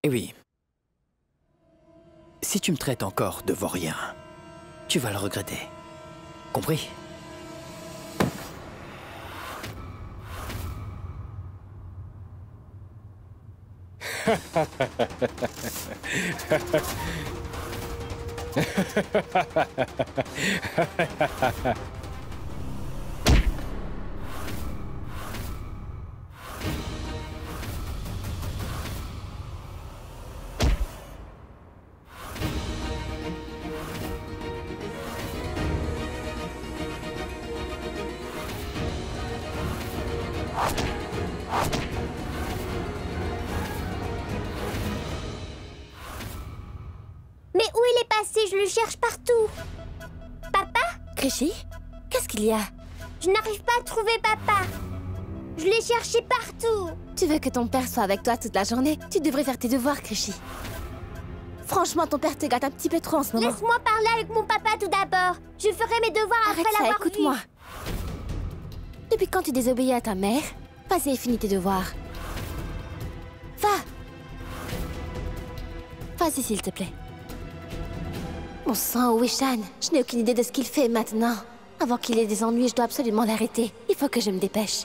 Et oui. Si tu me traites encore de vaurien, tu vas le regretter. Compris? Mais où il est passé? Je le cherche partout. Papa? Krishy, qu'est-ce qu'il y a? Je n'arrive pas à trouver papa. Je l'ai cherché partout. Tu veux que ton père soit avec toi toute la journée? Tu devrais faire tes devoirs, Krishy. Franchement, ton père te gâte un petit peu trop en ce moment. Laisse-moi parler avec mon papa tout d'abord. Je ferai mes devoirs Arrête après ça, l'avoir vu. écoute-moi. Depuis quand tu désobéis à ta mère? Vas-y et finis tes devoirs. Va! Vas-y, s'il te plaît. Bon sang, Wishan, je n'ai aucune idée de ce qu'il fait maintenant. Avant qu'il ait des ennuis, je dois absolument l'arrêter. Il faut que je me dépêche.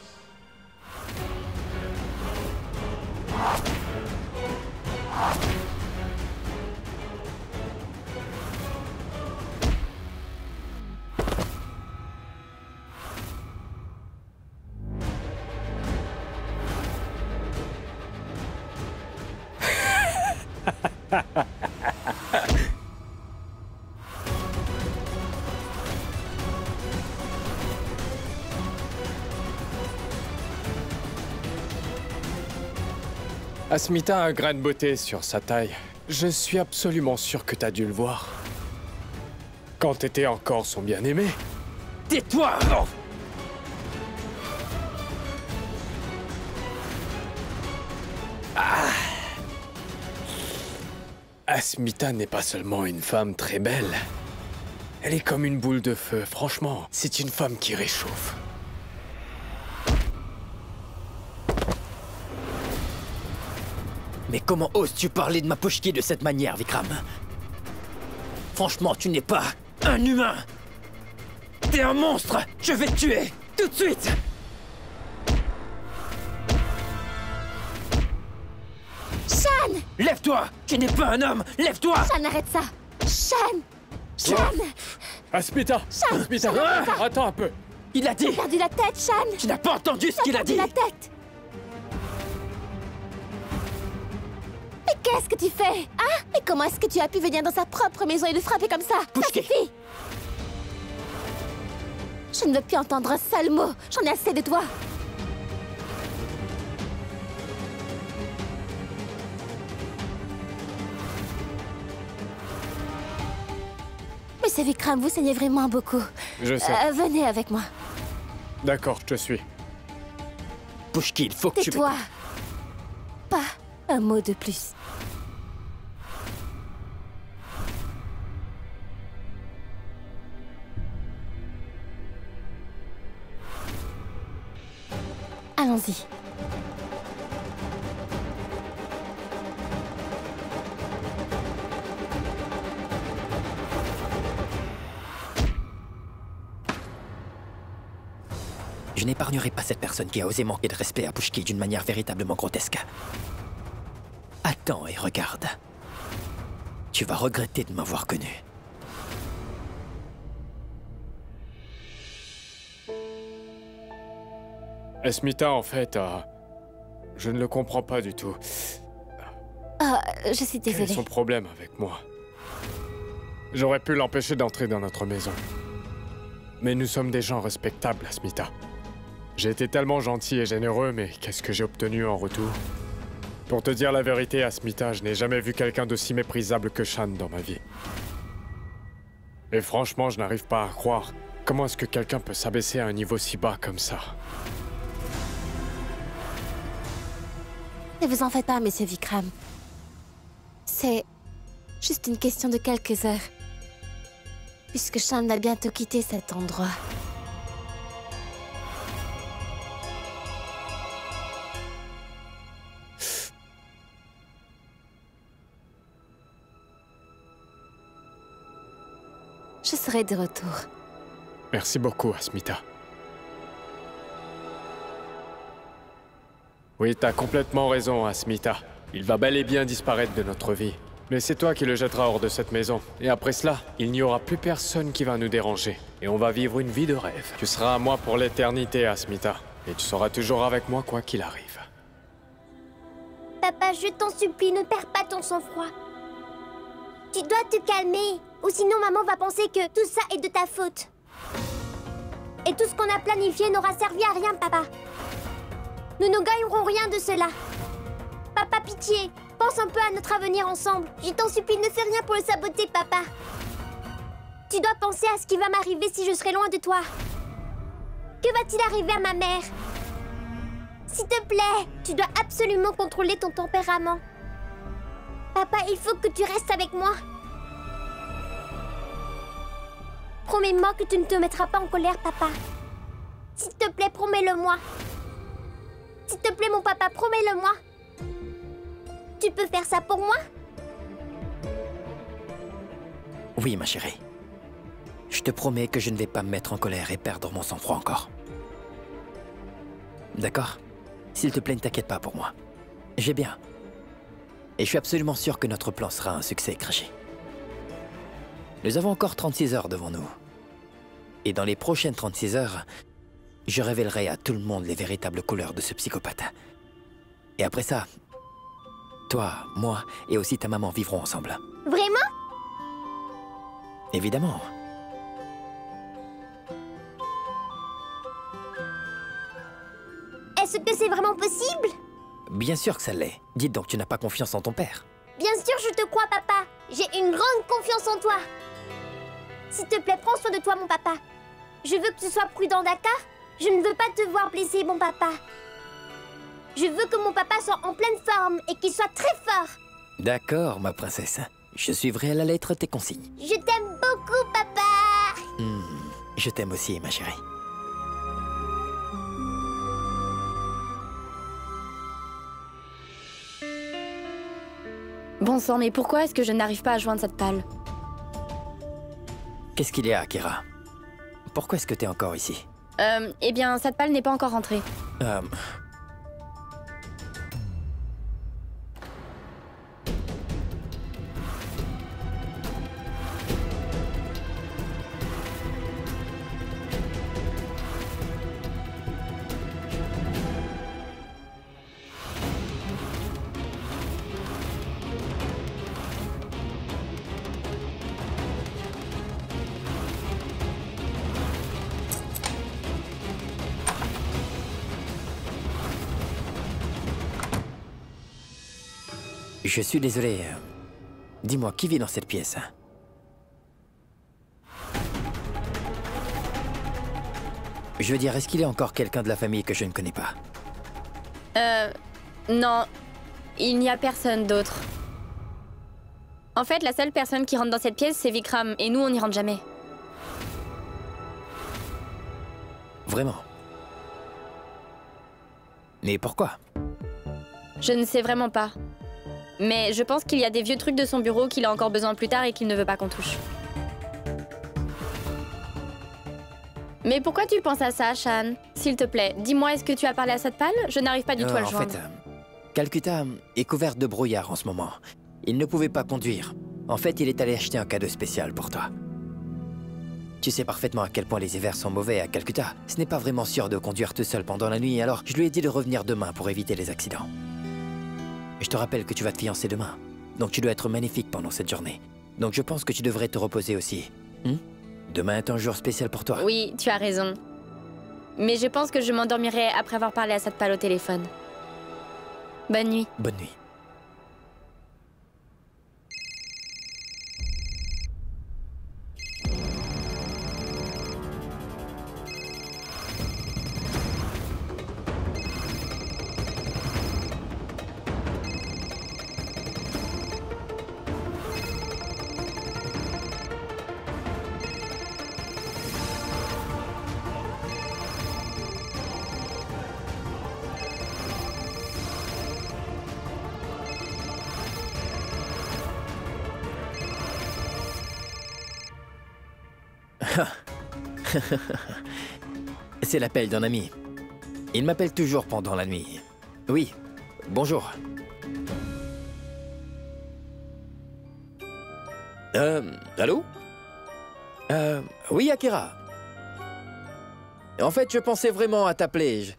Asmita a un grain de beauté sur sa taille. Je suis absolument sûr que t'as dû le voir. Quand t'étais encore son bien-aimé. Tais-toi! Asmita n'est pas seulement une femme très belle. Elle est comme une boule de feu, franchement. C'est une femme qui réchauffe. Mais comment oses-tu parler de ma Pushki de cette manière, Vikram? Franchement, tu n'es pas un humain! T'es un monstre! Je vais te tuer! Tout de suite! Shan! Lève-toi! Tu n'es pas un homme! Lève-toi! Shan, arrête ça! Shan! Shan! Asmita! Shan! Asmita! Shan, arrête ça! Attends un peu! Il a dit! T'as perdu la tête, Shan! Tu n'as pas entendu ce qu'il a T'as dit! perdu la tête! Mais qu'est-ce que tu fais? Hein? Mais comment est-ce que tu as pu venir dans sa propre maison et le frapper comme ça? Ça Pushki. suffit! Je ne veux plus entendre un seul mot. J'en ai assez de toi. Monsieur Vikram, vous saignez vraiment beaucoup. Je sais. Venez avec moi. D'accord, je te suis. Pushki, il faut que tu... Tais-toi. Pas un mot de plus. Allons-y. Je n'épargnerai pas cette personne qui a osé manquer de respect à Pushki d'une manière véritablement grotesque. Attends et regarde. Tu vas regretter de m'avoir connu. Asmita, en fait, je ne le comprends pas du tout. Ah, je suis Quel est désolée. son problème avec moi? J'aurais pu l'empêcher d'entrer dans notre maison. Mais nous sommes des gens respectables, Asmita. J'ai été tellement gentil et généreux, mais qu'est-ce que j'ai obtenu en retour? Pour te dire la vérité, Asmita, je n'ai jamais vu quelqu'un d'aussi méprisable que Shan dans ma vie. Et franchement, je n'arrive pas à croire. Comment est-ce que quelqu'un peut s'abaisser à un niveau si bas comme ça? Ne vous en faites pas, monsieur Vikram. C'est juste une question de quelques heures. Puisque Shan va bientôt quitter cet endroit. Je serai de retour. Merci beaucoup, Asmita. Oui, t'as complètement raison, Asmita. Il va bel et bien disparaître de notre vie. Mais c'est toi qui le jetteras hors de cette maison. Et après cela, il n'y aura plus personne qui va nous déranger. Et on va vivre une vie de rêve. Tu seras à moi pour l'éternité, Asmita. Et tu seras toujours avec moi quoi qu'il arrive. Papa, je t'en supplie, ne perds pas ton sang-froid. Tu dois te calmer, ou sinon maman va penser que tout ça est de ta faute. Et tout ce qu'on a planifié n'aura servi à rien, papa. Nous ne gagnerons rien de cela. Papa, pitié, pense un peu à notre avenir ensemble. Je t'en supplie, ne fais rien pour le saboter, papa. Tu dois penser à ce qui va m'arriver si je serai loin de toi. Que va-t-il arriver à ma mère? S'il te plaît, tu dois absolument contrôler ton tempérament. Papa, il faut que tu restes avec moi. Promets-moi que tu ne te mettras pas en colère, papa. S'il te plaît, promets-le-moi. S'il te plaît, mon papa, promets-le-moi. Tu peux faire ça pour moi? Oui, ma chérie. Je te promets que je ne vais pas me mettre en colère et perdre mon sang-froid encore. D'accord? S'il te plaît, ne t'inquiète pas pour moi. J'ai bien. Et je suis absolument sûr que notre plan sera un succès craché. Nous avons encore 36 heures devant nous. Et dans les prochaines 36 heures, je révélerai à tout le monde les véritables couleurs de ce psychopathe. Et après ça, toi, moi et aussi ta maman vivront ensemble. Vraiment? Évidemment. Est-ce que c'est vraiment possible? Bien sûr que ça l'est. Dites donc, tu n'as pas confiance en ton père. Bien sûr, je te crois, papa. J'ai une grande confiance en toi. S'il te plaît, prends soin de toi, mon papa. Je veux que tu sois prudent, d'accord? Je ne veux pas te voir blessé, mon papa. Je veux que mon papa soit en pleine forme et qu'il soit très fort. D'accord, ma princesse. Je suivrai à la lettre tes consignes. Je t'aime beaucoup, papa. Je t'aime aussi, ma chérie. Bon sang, mais pourquoi est-ce que je n'arrive pas à joindre cette palle? Qu'est-ce qu'il y a, Akira? Pourquoi est-ce que t'es encore ici? Eh bien, cette palle n'est pas encore rentrée. Je suis désolé. Dis-moi, qui vit dans cette pièce? Je veux dire, est-ce qu'il y a encore quelqu'un de la famille que je ne connais pas? Non. Il n'y a personne d'autre. En fait, la seule personne qui rentre dans cette pièce, c'est Vikram, et nous, on n'y rentre jamais. Vraiment? Mais pourquoi? Je ne sais vraiment pas. Mais je pense qu'il y a des vieux trucs de son bureau qu'il a encore besoin plus tard et qu'il ne veut pas qu'on touche. Mais pourquoi tu penses à ça, Shan? S'il te plaît, dis-moi, est-ce que tu as parlé à Satpal? Je n'arrive pas du tout à le En joindre. fait, Calcutta est couverte de brouillard en ce moment. Il ne pouvait pas conduire. En fait, il est allé acheter un cadeau spécial pour toi. Tu sais parfaitement à quel point les hivers sont mauvais à Calcutta. Ce n'est pas vraiment sûr de conduire tout seul pendant la nuit, alors je lui ai dit de revenir demain pour éviter les accidents. Je te rappelle que tu vas te fiancer demain. Donc tu dois être magnifique pendant cette journée. Donc je pense que tu devrais te reposer aussi. Demain est un jour spécial pour toi. Oui, tu as raison. Mais je pense que je m'endormirai après avoir parlé à Satpal au téléphone. Bonne nuit. Bonne nuit. C'est l'appel d'un ami. Il m'appelle toujours pendant la nuit. Oui, bonjour. Allô? Oui, Akira. En fait, je pensais vraiment à t'appeler.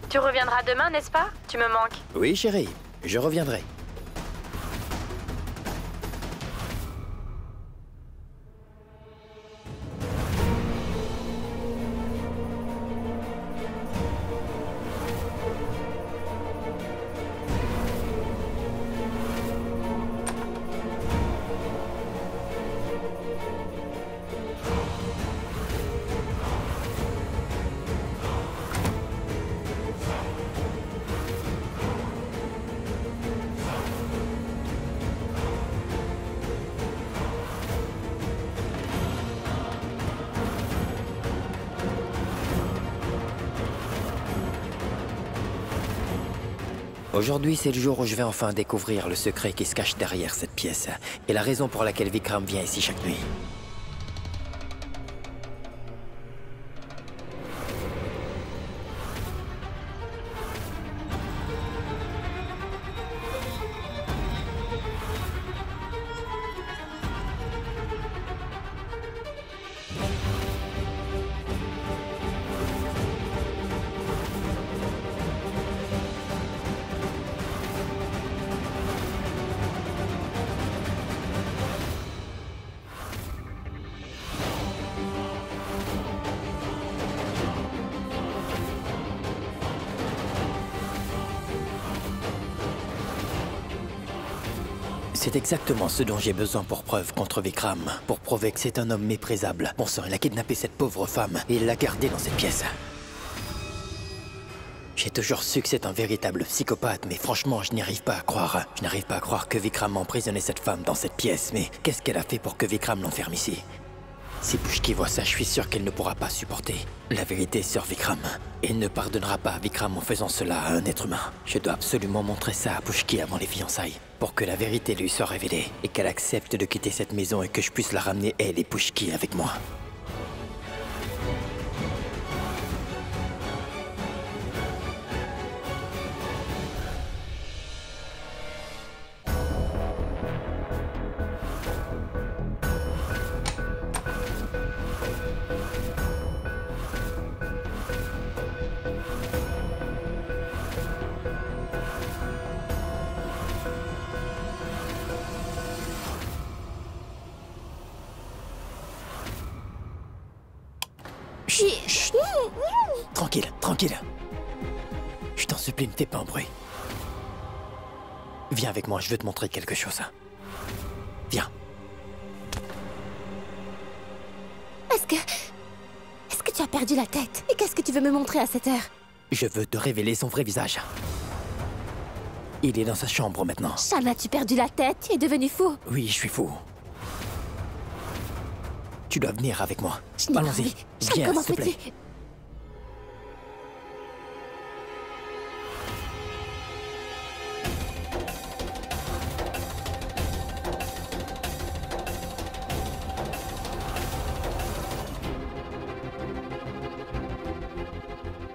Tu reviendras demain, n'est-ce pas? Tu me manques. Oui, chérie, je reviendrai. Aujourd'hui, c'est le jour où je vais enfin découvrir le secret qui se cache derrière cette pièce et la raison pour laquelle Vikram vient ici chaque nuit. C'est exactement ce dont j'ai besoin pour preuve contre Vikram. Pour prouver que c'est un homme méprisable. Bon sang, il a kidnappé cette pauvre femme et il l'a gardée dans cette pièce. J'ai toujours su que c'est un véritable psychopathe, mais franchement, je n'y arrive pas à croire. Je n'arrive pas à croire que Vikram a emprisonné cette femme dans cette pièce. Mais qu'est-ce qu'elle a fait pour que Vikram l'enferme ici? Si Pushki voit ça, je suis sûr qu'elle ne pourra pas supporter la vérité sur Vikram. Et ne pardonnera pas à Vikram en faisant cela à un être humain. Je dois absolument montrer ça à Pushki avant les fiançailles, pour que la vérité lui soit révélée, et qu'elle accepte de quitter cette maison et que je puisse la ramener, elle et Pushki, avec moi. Chut. Tranquille, tranquille. Je t'en supplie, ne fais pas un bruit. Viens avec moi, je veux te montrer quelque chose. Viens. Est-ce que tu as perdu la tête? Et qu'est-ce que tu veux me montrer à cette heure? Je veux te révéler son vrai visage. Il est dans sa chambre maintenant. Shan, as-tu perdu la tête? Tu es devenu fou? Oui, je suis fou. Tu dois venir avec moi. Je n'ai pas Allons-y. envie. Shan, Viens, comment s'il te plaît. fais-tu?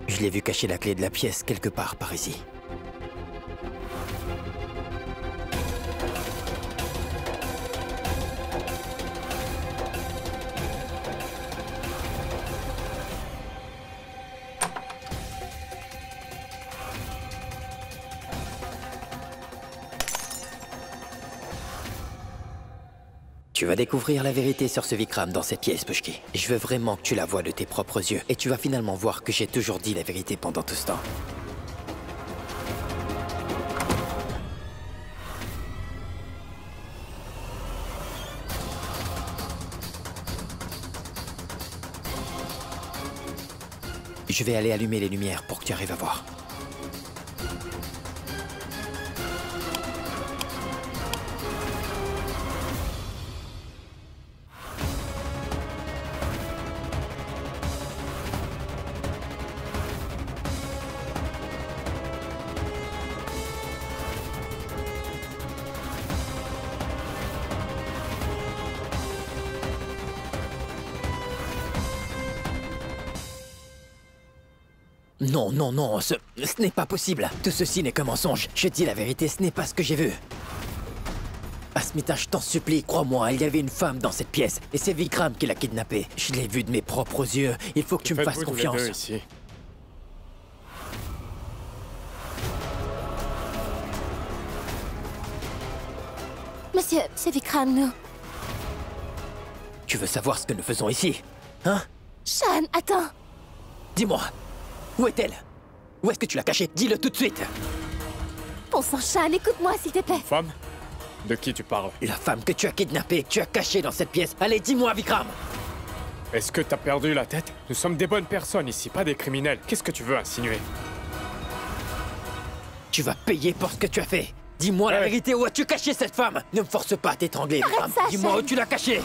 Je l'ai vu cacher la clé de la pièce quelque part par ici. Tu vas découvrir la vérité sur ce Vikram dans cette pièce, Pushki. Je veux vraiment que tu la vois de tes propres yeux. Et tu vas finalement voir que j'ai toujours dit la vérité pendant tout ce temps. Je vais aller allumer les lumières pour que tu arrives à voir. Non, non, non, ce n'est pas possible. Tout ceci n'est qu'un mensonge. Je dis la vérité, ce n'est pas ce que j'ai vu. Asmita, je t'en supplie, crois-moi, il y avait une femme dans cette pièce. Et c'est Vikram qui l'a kidnappée. Je l'ai vue de mes propres yeux. Il faut que tu me fasses Faites-vous tous les confiance. deux ici. Monsieur, c'est Vikram, nous. Tu veux savoir ce que nous faisons ici? Hein? Shan, attends. Dis-moi, où est-elle? Où est-ce que tu l'as cachée? Dis-le tout de suite. Bon sang, Shan, écoute-moi, s'il te plaît. Femme? De qui tu parles? La femme que tu as kidnappée, que tu as cachée dans cette pièce. Allez, dis-moi, Vikram. Est-ce que t'as perdu la tête? Nous sommes des bonnes personnes ici, pas des criminels. Qu'est-ce que tu veux insinuer? Tu vas payer pour ce que tu as fait. Dis-moi la Ouais. vérité, où as-tu caché cette femme? Ne me force pas à t'étrangler, Vikram. ça, Dis-moi Shan. où tu l'as cachée.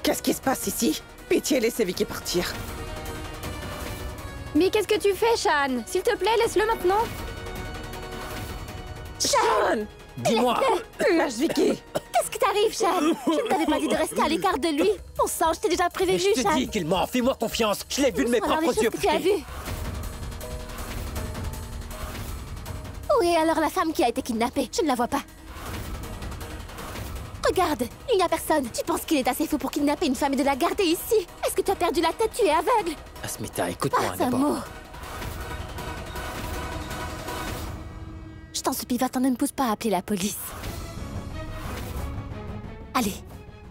Qu'est-ce qui se passe ici? Pitié, laissez Vicky partir. Mais qu'est-ce que tu fais, Shan? S'il te plaît, laisse-le maintenant. Shan! Dis-moi. Lâche Vicky! Qu'est-ce qui t'arrive, Shan? Je ne t'avais pas dit de rester à l'écart de lui. Bon sang, je t'ai déjà Mais prévenu, je te Shan. dis qu'il ment. Fais-moi confiance. Je l'ai vu de mes Alors, les propres choses yeux. que tu as vues. Où est alors la femme qui a été kidnappée? Je ne la vois pas. Regarde, il n'y a personne. Tu penses qu'il est assez fou pour kidnapper une femme et de la garder ici? Est-ce que tu as perdu la tête? Tu es aveugle? Asmita, écoute-moi Pas un d'abord. mot. Je t'en supplie, va-t'en, ne me pousse pas à appeler la police. Allez,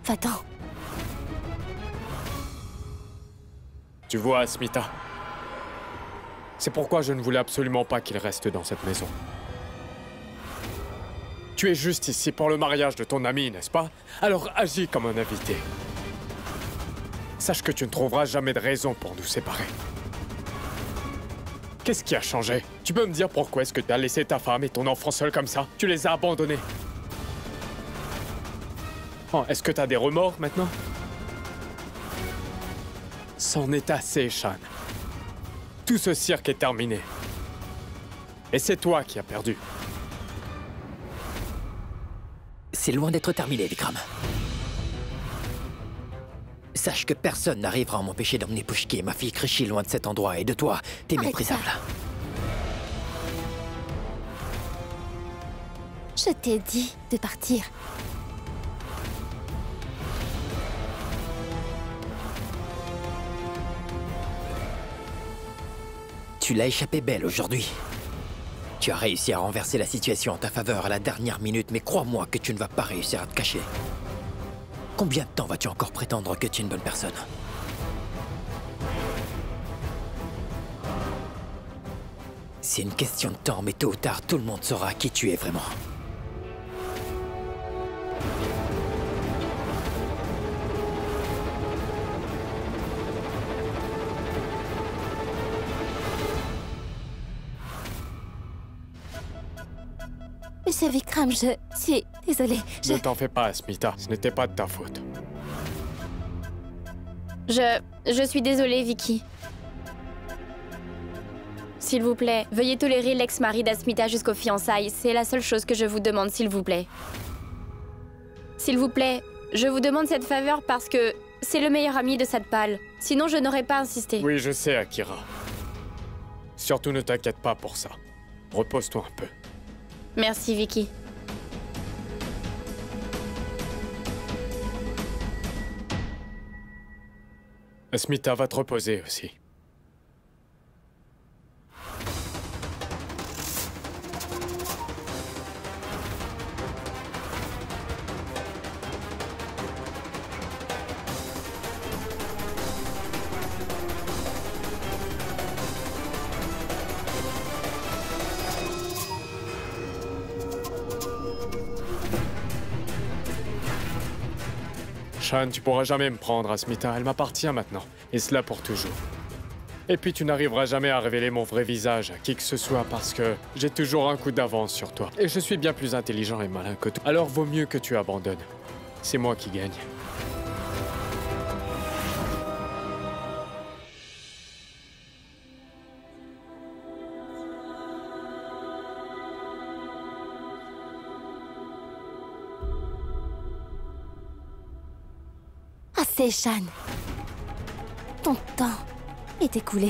va-t'en. Tu vois, Asmita? C'est pourquoi je ne voulais absolument pas qu'il reste dans cette maison. Tu es juste ici pour le mariage de ton ami, n'est-ce pas? Alors agis comme un invité. Sache que tu ne trouveras jamais de raison pour nous séparer. Qu'est-ce qui a changé? Tu peux me dire pourquoi est-ce que tu as laissé ta femme et ton enfant seuls comme ça? Tu les as abandonnés. Oh, est-ce que tu as des remords maintenant? C'en est assez, Shan. Tout ce cirque est terminé. Et c'est toi qui as perdu. C'est loin d'être terminé, Vikram. Sache que personne n'arrivera à m'empêcher d'emmener Pushki et ma fille Krishi loin de cet endroit et de toi. T'es Arrête méprisable. Je t'ai dit de partir. Tu l'as échappé belle aujourd'hui. Tu as réussi à renverser la situation en ta faveur à la dernière minute, mais crois-moi que tu ne vas pas réussir à te cacher. Combien de temps vas-tu encore prétendre que tu es une bonne personne? C'est une question de temps, mais tôt ou tard, tout le monde saura qui tu es vraiment. Monsieur Vikram, je suis désolée. Ne t'en fais pas, Asmita. Ce n'était pas de ta faute. Je suis désolée, Vicky. S'il vous plaît, veuillez tolérer l'ex-mari d'Asmita jusqu'aux fiançailles. C'est la seule chose que je vous demande, s'il vous plaît. S'il vous plaît, je vous demande cette faveur parce que c'est le meilleur ami de Satpal. Sinon, je n'aurais pas insisté. Oui, je sais, Akira. Surtout ne t'inquiète pas pour ça. Repose-toi un peu. Merci, Vicky. Asmita va te reposer aussi. Shan, tu pourras jamais me prendre, Asmita. Elle m'appartient maintenant. Et cela pour toujours. Et puis tu n'arriveras jamais à révéler mon vrai visage à qui que ce soit parce que j'ai toujours un coup d'avance sur toi. Et je suis bien plus intelligent et malin que toi. Alors vaut mieux que tu abandonnes. C'est moi qui gagne. Assez, Shan. Ton temps est écoulé.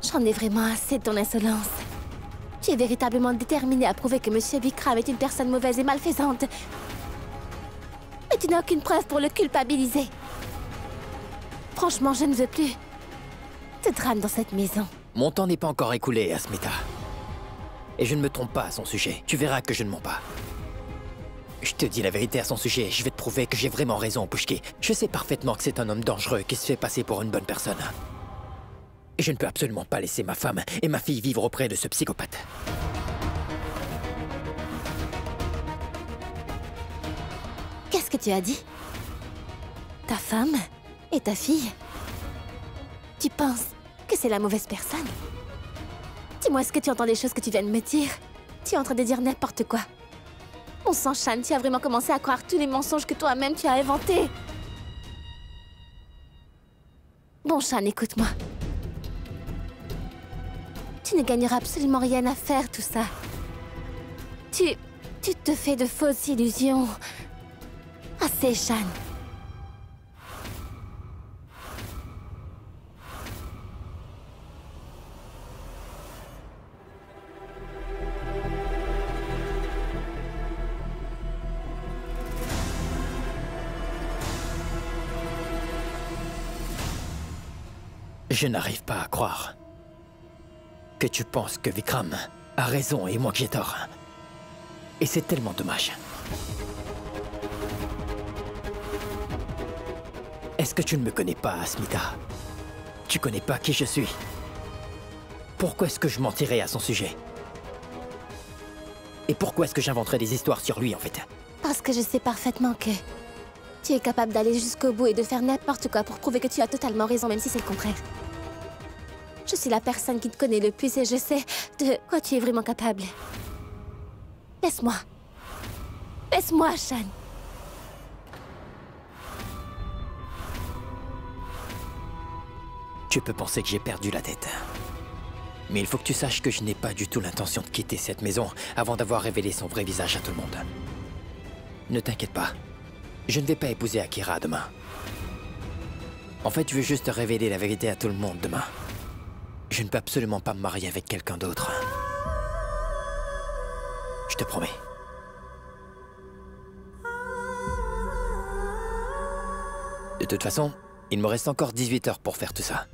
J'en ai vraiment assez de ton insolence. Tu es véritablement déterminé à prouver que Monsieur Vikram est une personne mauvaise et malfaisante. Mais tu n'as aucune preuve pour le culpabiliser. Franchement, je ne veux plus de drame dans cette maison. Mon temps n'est pas encore écoulé, Asmita. Et je ne me trompe pas à son sujet. Tu verras que je ne mens pas. Je te dis la vérité à son sujet. Je vais te prouver que j'ai vraiment raison, Pushki. Je sais parfaitement que c'est un homme dangereux qui se fait passer pour une bonne personne. Et je ne peux absolument pas laisser ma femme et ma fille vivre auprès de ce psychopathe. Qu'est-ce que tu as dit? Ta femme et ta fille? Tu penses que c'est la mauvaise personne? Dis-moi, est-ce que tu entends les choses que tu viens de me dire? Tu es en train de dire n'importe quoi. Bon sang, Shan, tu as vraiment commencé à croire tous les mensonges que toi-même tu as inventés. Bon, Shan, écoute-moi. Tu ne gagneras absolument rien à faire tout ça. Tu te fais de fausses illusions. Assez, Shan. Je n'arrive pas à croire que tu penses que Vikram a raison et moi que j'ai tort. Et c'est tellement dommage. Est-ce que tu ne me connais pas, Asmita? Tu connais pas qui je suis? Pourquoi est-ce que je mentirais à son sujet? Et pourquoi est-ce que j'inventerais des histoires sur lui, en fait? Parce que je sais parfaitement que tu es capable d'aller jusqu'au bout et de faire n'importe quoi pour prouver que tu as totalement raison, même si c'est le contraire. Je suis la personne qui te connaît le plus et je sais de quoi tu es vraiment capable. Laisse-moi. Laisse-moi, Shan. Tu peux penser que j'ai perdu la tête. Mais il faut que tu saches que je n'ai pas du tout l'intention de quitter cette maison avant d'avoir révélé son vrai visage à tout le monde. Ne t'inquiète pas. Je ne vais pas épouser Akira demain. En fait, je veux juste révéler la vérité à tout le monde demain. Je ne peux absolument pas me marier avec quelqu'un d'autre. Je te promets. De toute façon, il me reste encore 18 heures pour faire tout ça.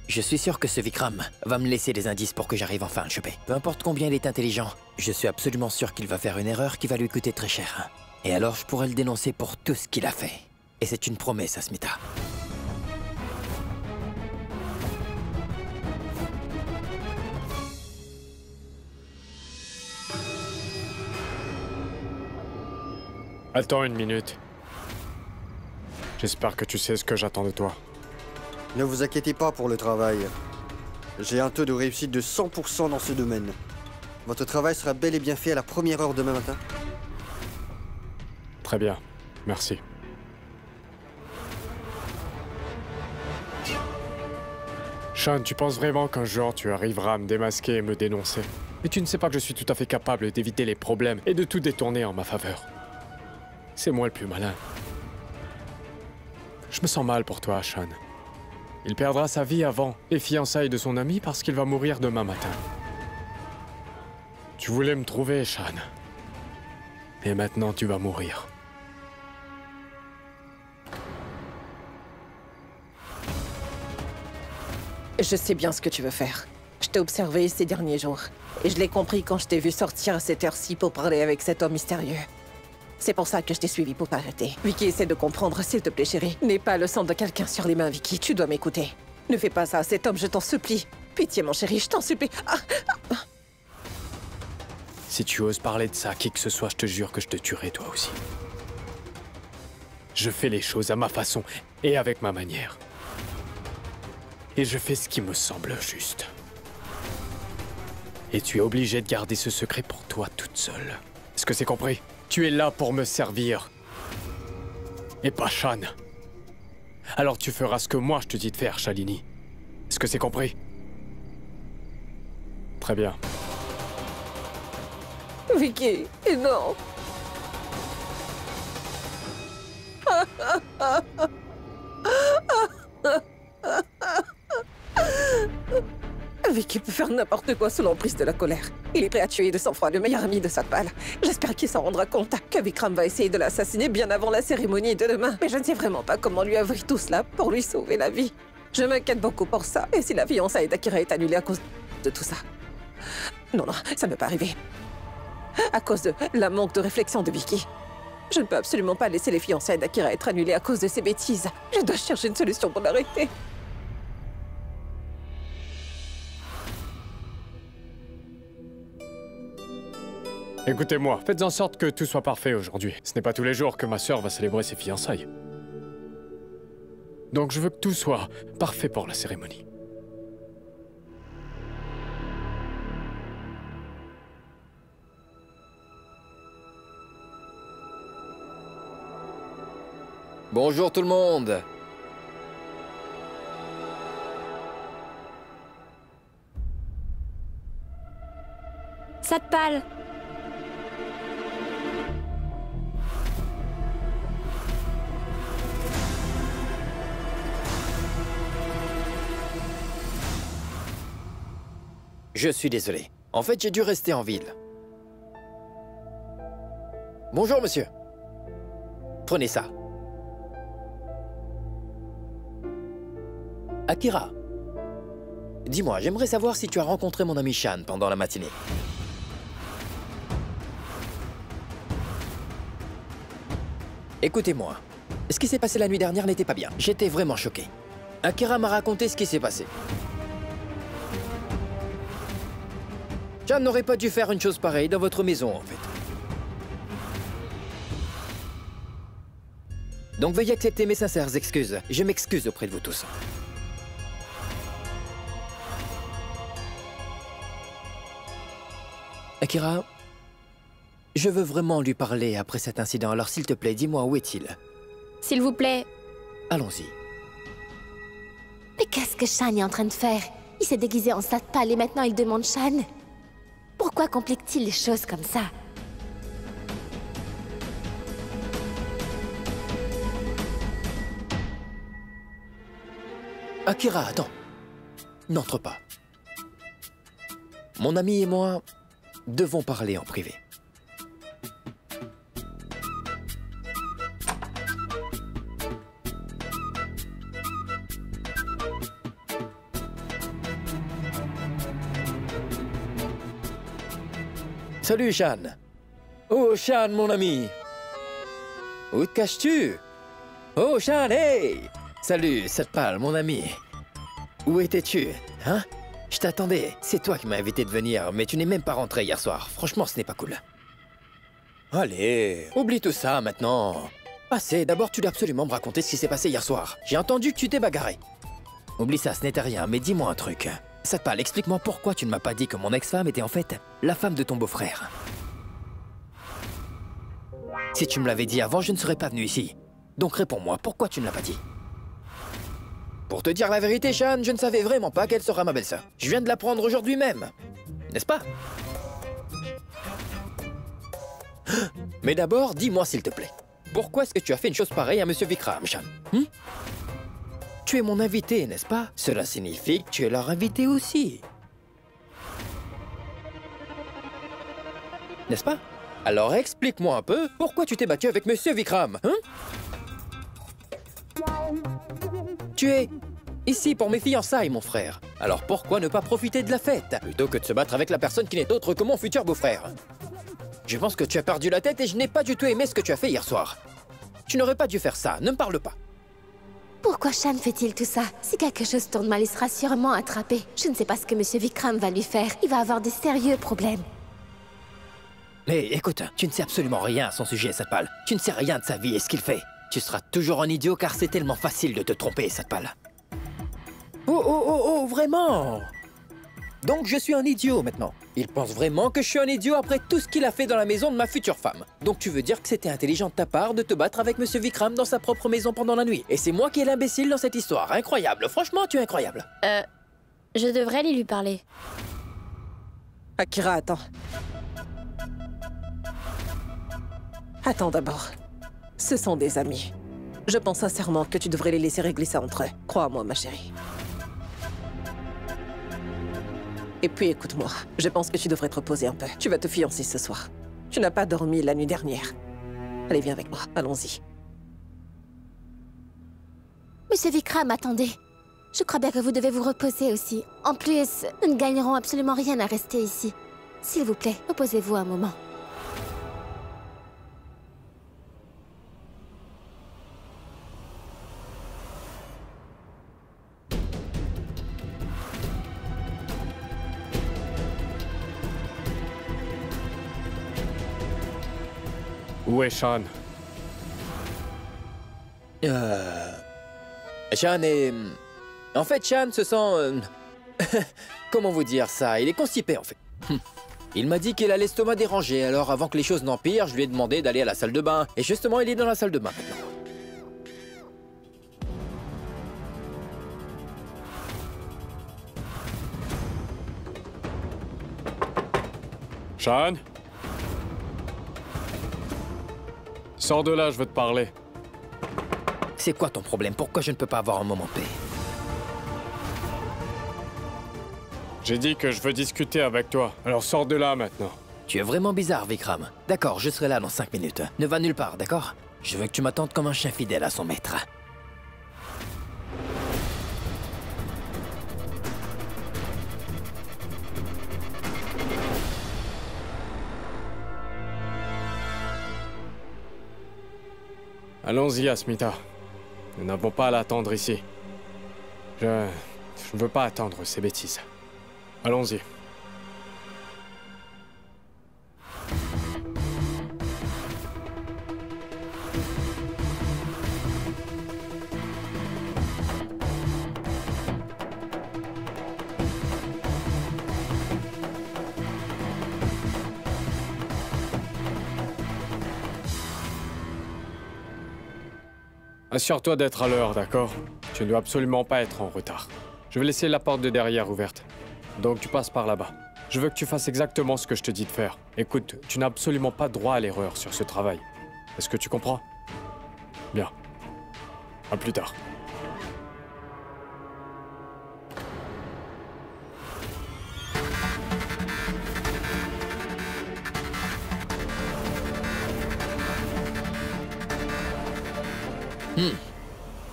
Je suis sûr que ce Vikram va me laisser des indices pour que j'arrive enfin à le choper. Peu importe combien il est intelligent, je suis absolument sûr qu'il va faire une erreur qui va lui coûter très cher. Et alors je pourrais le dénoncer pour tout ce qu'il a fait. Et c'est une promesse, Asmita. Attends une minute. J'espère que tu sais ce que j'attends de toi. Ne vous inquiétez pas pour le travail. J'ai un taux de réussite de 100% dans ce domaine. Votre travail sera bel et bien fait à la première heure demain matin. Très bien, merci. Shan, tu penses vraiment qu'un jour tu arriveras à me démasquer et me dénoncer? Mais tu ne sais pas que je suis tout à fait capable d'éviter les problèmes et de tout détourner en ma faveur. C'est moi le plus malin. Je me sens mal pour toi, Shan. Il perdra sa vie avant les fiançailles de son ami parce qu'il va mourir demain matin. Tu voulais me trouver, Shan. Et maintenant tu vas mourir. Je sais bien ce que tu veux faire. Je t'ai observé ces derniers jours. Et je l'ai compris quand je t'ai vu sortir à cette heure-ci pour parler avec cet homme mystérieux. C'est pour ça que je t'ai suivi pour t'arrêter. Vicky, essaie de comprendre, s'il te plaît, chérie. N'aie pas le sang de quelqu'un sur les mains, Vicky. Tu dois m'écouter. Ne fais pas ça à cet homme, je t'en supplie. Pitié, mon chéri, je t'en supplie. Si tu oses parler de ça à qui que ce soit, je te jure que je te tuerai toi aussi. Je fais les choses à ma façon et avec ma manière. Et je fais ce qui me semble juste. Et tu es obligé de garder ce secret pour toi toute seule. Est-ce que c'est compris? Tu es là pour me servir. Et pas Shan. Alors tu feras ce que moi je te dis de faire, Shalini. Est-ce que c'est compris? Très bien. Vicky, non. Vicky peut faire n'importe quoi sous l'emprise de la colère. Il est prêt à tuer de sang-froid le meilleur ami de Satpal. J'espère qu'il s'en rendra compte, que Vikram va essayer de l'assassiner bien avant la cérémonie de demain. Mais je ne sais vraiment pas comment lui avouer tout cela pour lui sauver la vie. Je m'inquiète beaucoup pour ça. Et si la fiançailles d'Akira est annulée à cause de tout ça? Non, ça ne peut pas arriver. À cause de la manque de réflexion de Vicky. Je ne peux absolument pas laisser les fiançailles d'Akira être annulées à cause de ses bêtises. Je dois chercher une solution pour l'arrêter. Écoutez-moi, faites en sorte que tout soit parfait aujourd'hui. Ce n'est pas tous les jours que ma sœur va célébrer ses fiançailles. Donc je veux que tout soit parfait pour la cérémonie. Bonjour tout le monde. Satpal. Je suis désolé. En fait, j'ai dû rester en ville. Bonjour, monsieur. Prenez ça. Akira. Dis-moi, j'aimerais savoir si tu as rencontré mon ami Shan pendant la matinée. Écoutez-moi. Ce qui s'est passé la nuit dernière n'était pas bien. J'étais vraiment choqué. Akira m'a raconté ce qui s'est passé. Shan n'aurait pas dû faire une chose pareille dans votre maison, en fait. Donc veuillez accepter mes sincères excuses. Je m'excuse auprès de vous tous. Akira, je veux vraiment lui parler après cet incident, alors s'il te plaît, dis-moi où est-il? S'il vous plaît. Allons-y. Mais qu'est-ce que Shan est en train de faire? Il s'est déguisé en Satpal et maintenant il demande Shan. Pourquoi complique-t-il les choses comme ça? Akira, attends. N'entre pas. Mon ami et moi devons parler en privé. Salut, Shan. Oh, Shan, mon ami. Où te caches-tu? Oh, Shan, hey! Salut, Satpal, mon ami. Où étais-tu, hein? Je t'attendais. C'est toi qui m'as invité de venir, mais tu n'es même pas rentré hier soir. Franchement, ce n'est pas cool. Allez, oublie tout ça maintenant. Assez, d'abord tu dois absolument me raconter ce qui s'est passé hier soir. J'ai entendu que tu t'es bagarré. Oublie ça, ce n'était rien, mais dis-moi un truc. Satpal, explique-moi pourquoi tu ne m'as pas dit que mon ex-femme était en fait la femme de ton beau-frère. Si tu me l'avais dit avant, je ne serais pas venu ici. Donc réponds-moi, pourquoi tu ne l'as pas dit? Pour te dire la vérité, Shan, je ne savais vraiment pas quelle sera ma belle-sœur. Je viens de l'apprendre aujourd'hui même. N'est-ce pas? Mais d'abord, dis-moi s'il te plaît. Pourquoi est-ce que tu as fait une chose pareille à Monsieur Vikram, Shan? Tu es mon invité, n'est-ce pas? Cela signifie que tu es leur invité aussi. N'est-ce pas? Alors explique-moi un peu pourquoi tu t'es battu avec Monsieur Vikram, hein? Tu es ici pour mes fiançailles, mon frère. Alors pourquoi ne pas profiter de la fête, plutôt que de se battre avec la personne qui n'est autre que mon futur beau-frère? Je pense que tu as perdu la tête et je n'ai pas du tout aimé ce que tu as fait hier soir. Tu n'aurais pas dû faire ça, ne me parle pas. Pourquoi Shan fait-il tout ça? Si quelque chose tourne mal, il sera sûrement attrapé. Je ne sais pas ce que Monsieur Vikram va lui faire. Il va avoir des sérieux problèmes. Mais écoute, tu ne sais absolument rien à son sujet, Satpal. Tu ne sais rien de sa vie et ce qu'il fait. Tu seras toujours un idiot car c'est tellement facile de te tromper, Satpal. Oh, vraiment? Donc je suis un idiot maintenant. Il pense vraiment que je suis un idiot après tout ce qu'il a fait dans la maison de ma future femme. Donc tu veux dire que c'était intelligent de ta part de te battre avec Monsieur Vikram dans sa propre maison pendant la nuit. Et c'est moi qui ai l'imbécile dans cette histoire. Incroyable, franchement, tu es incroyable. Je devrais aller lui parler. Akira, attends. Attends d'abord. Ce sont des amis. Je pense sincèrement que tu devrais les laisser régler ça entre eux. Crois-moi, ma chérie. Et puis écoute-moi, je pense que tu devrais te reposer un peu. Tu vas te fiancer ce soir. Tu n'as pas dormi la nuit dernière. Allez, viens avec moi, allons-y. Monsieur Vikram, attendez. Je crois bien que vous devez vous reposer aussi. En plus, nous ne gagnerons absolument rien à rester ici. S'il vous plaît, reposez-vous un moment. Où est Shan? Shan est... En fait, Shan se sent... Comment vous dire ça? Il est constipé, en fait. Il m'a dit qu'il a l'estomac dérangé, alors avant que les choses n'empirent, je lui ai demandé d'aller à la salle de bain. Et justement, il est dans la salle de bain maintenant. Shan? Sors de là, je veux te parler. C'est quoi ton problème? Pourquoi je ne peux pas avoir un moment de paix? J'ai dit que je veux discuter avec toi, alors sors de là maintenant. Tu es vraiment bizarre, Vikram. D'accord, je serai là dans 5 minutes. Ne va nulle part, d'accord? Je veux que tu m'attendes comme un chien fidèle à son maître. Allons-y, Asmita. Nous n'avons pas à l'attendre ici. Je ne veux pas attendre ces bêtises. Allons-y. Assure-toi d'être à l'heure, d'accord? Tu ne dois absolument pas être en retard. Je vais laisser la porte de derrière ouverte. Donc tu passes par là-bas. Je veux que tu fasses exactement ce que je te dis de faire. Écoute, tu n'as absolument pas droit à l'erreur sur ce travail. Est-ce que tu comprends? Bien. À plus tard.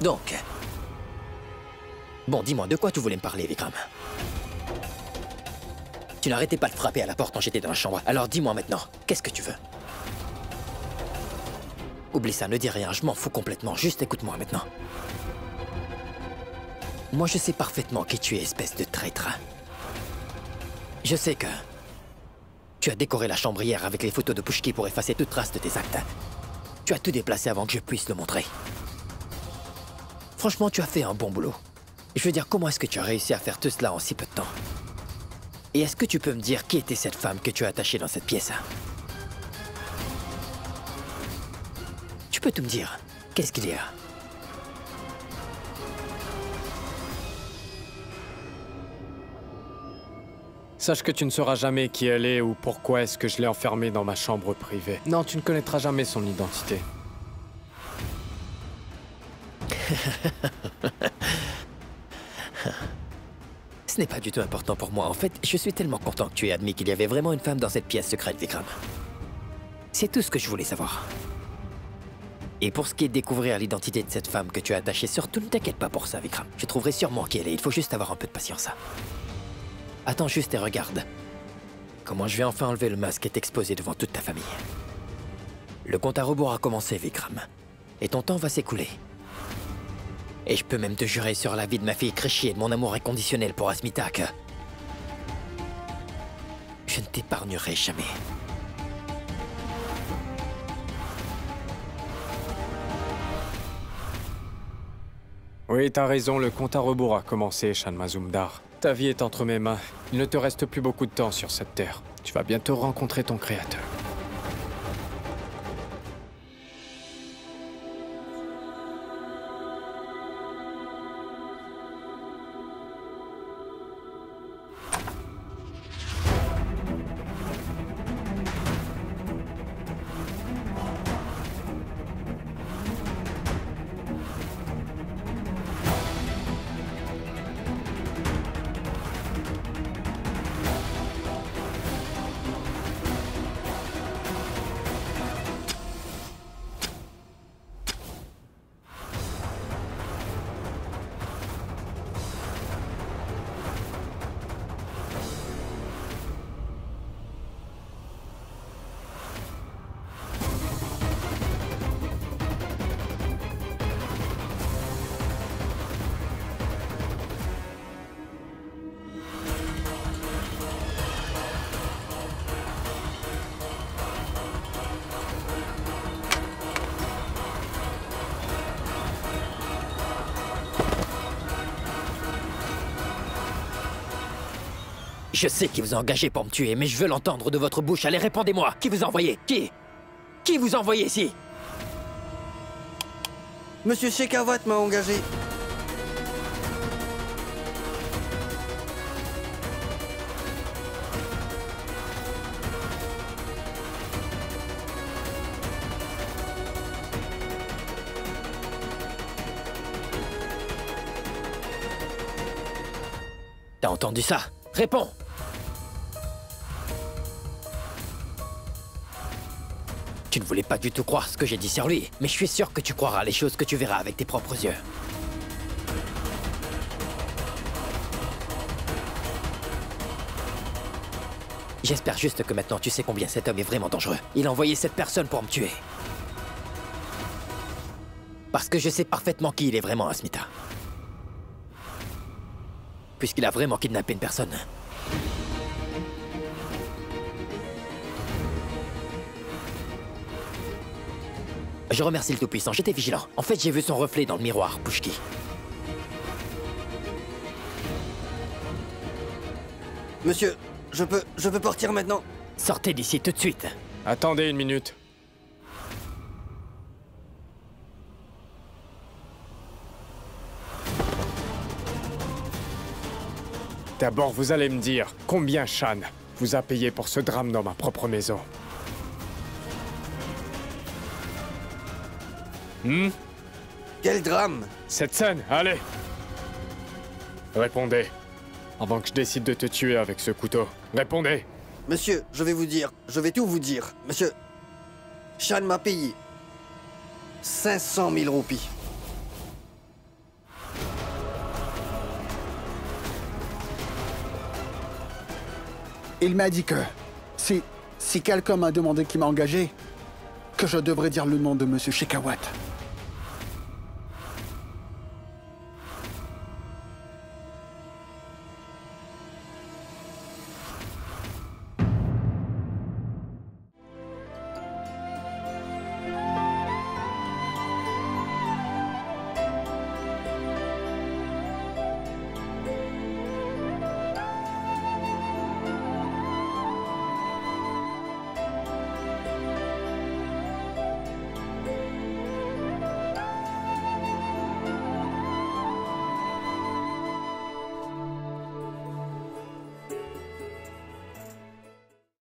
Donc... Bon, dis-moi, de quoi tu voulais me parler, Vikram? Tu n'arrêtais pas de frapper à la porte quand j'étais dans la chambre. Alors dis-moi maintenant, qu'est-ce que tu veux? Oublie ça, ne dis rien, je m'en fous complètement. Juste écoute-moi maintenant. Moi, je sais parfaitement qui tu es, espèce de traître. Je sais que... Tu as décoré la chambre hier avec les photos de Pushki pour effacer toute trace de tes actes. Tu as tout déplacé avant que je puisse le montrer. Franchement, tu as fait un bon boulot. Je veux dire, comment est-ce que tu as réussi à faire tout cela en si peu de temps? Et est-ce que tu peux me dire qui était cette femme que tu as attachée dans cette pièce? Tu peux tout me dire. Qu'est-ce qu'il y a? Sache que tu ne sauras jamais qui elle est ou pourquoi est-ce que je l'ai enfermée dans ma chambre privée. Non, tu ne connaîtras jamais son identité. Ce n'est pas du tout important pour moi. En fait, je suis tellement content que tu aies admis qu'il y avait vraiment une femme dans cette pièce secrète, Vikram. C'est tout ce que je voulais savoir. Et pour ce qui est de découvrir l'identité de cette femme que tu as attachée, surtout ne t'inquiète pas pour ça, Vikram. Je trouverai sûrement qui elle est. Il faut juste avoir un peu de patience. Attends juste et regarde. Comment je vais enfin enlever le masque et t'exposer devant toute ta famille. Le compte à rebours a commencé, Vikram. Et ton temps va s'écouler. Et je peux même te jurer sur la vie de ma fille Krishi et de mon amour inconditionnel pour Asmita que... je ne t'épargnerai jamais. Oui, t'as raison, le compte à rebours a commencé, Shan Mazumdar. Ta vie est entre mes mains. Il ne te reste plus beaucoup de temps sur cette terre. Tu vas bientôt rencontrer ton créateur. Je sais qui vous a engagé pour me tuer, mais je veux l'entendre de votre bouche. Allez, répondez-moi. Qui vous a envoyé? Qui vous a envoyé ici? Monsieur Shekhawat m'a engagé. T'as entendu ça? Réponds! Tu ne voulais pas du tout croire ce que j'ai dit sur lui, mais je suis sûr que tu croiras les choses que tu verras avec tes propres yeux. J'espère juste que maintenant tu sais combien cet homme est vraiment dangereux. Il a envoyé cette personne pour me tuer. Parce que je sais parfaitement qui il est vraiment, Asmita. Puisqu'il a vraiment kidnappé une personne. Je remercie le Tout-Puissant, j'étais vigilant. En fait, j'ai vu son reflet dans le miroir, Pushki. Monsieur, je peux partir maintenant? Sortez d'ici tout de suite. Attendez une minute. D'abord, vous allez me dire combien Shan vous a payé pour ce drame dans ma propre maison. Quel drame? Cette scène, allez! Répondez. Avant que je décide de te tuer avec ce couteau. Répondez! Monsieur, je vais tout vous dire. Monsieur, Shan m'a payé 500 000 roupies. Il m'a dit que si quelqu'un m'a demandé qui m'a engagé, que je devrais dire le nom de Monsieur Shekhawat.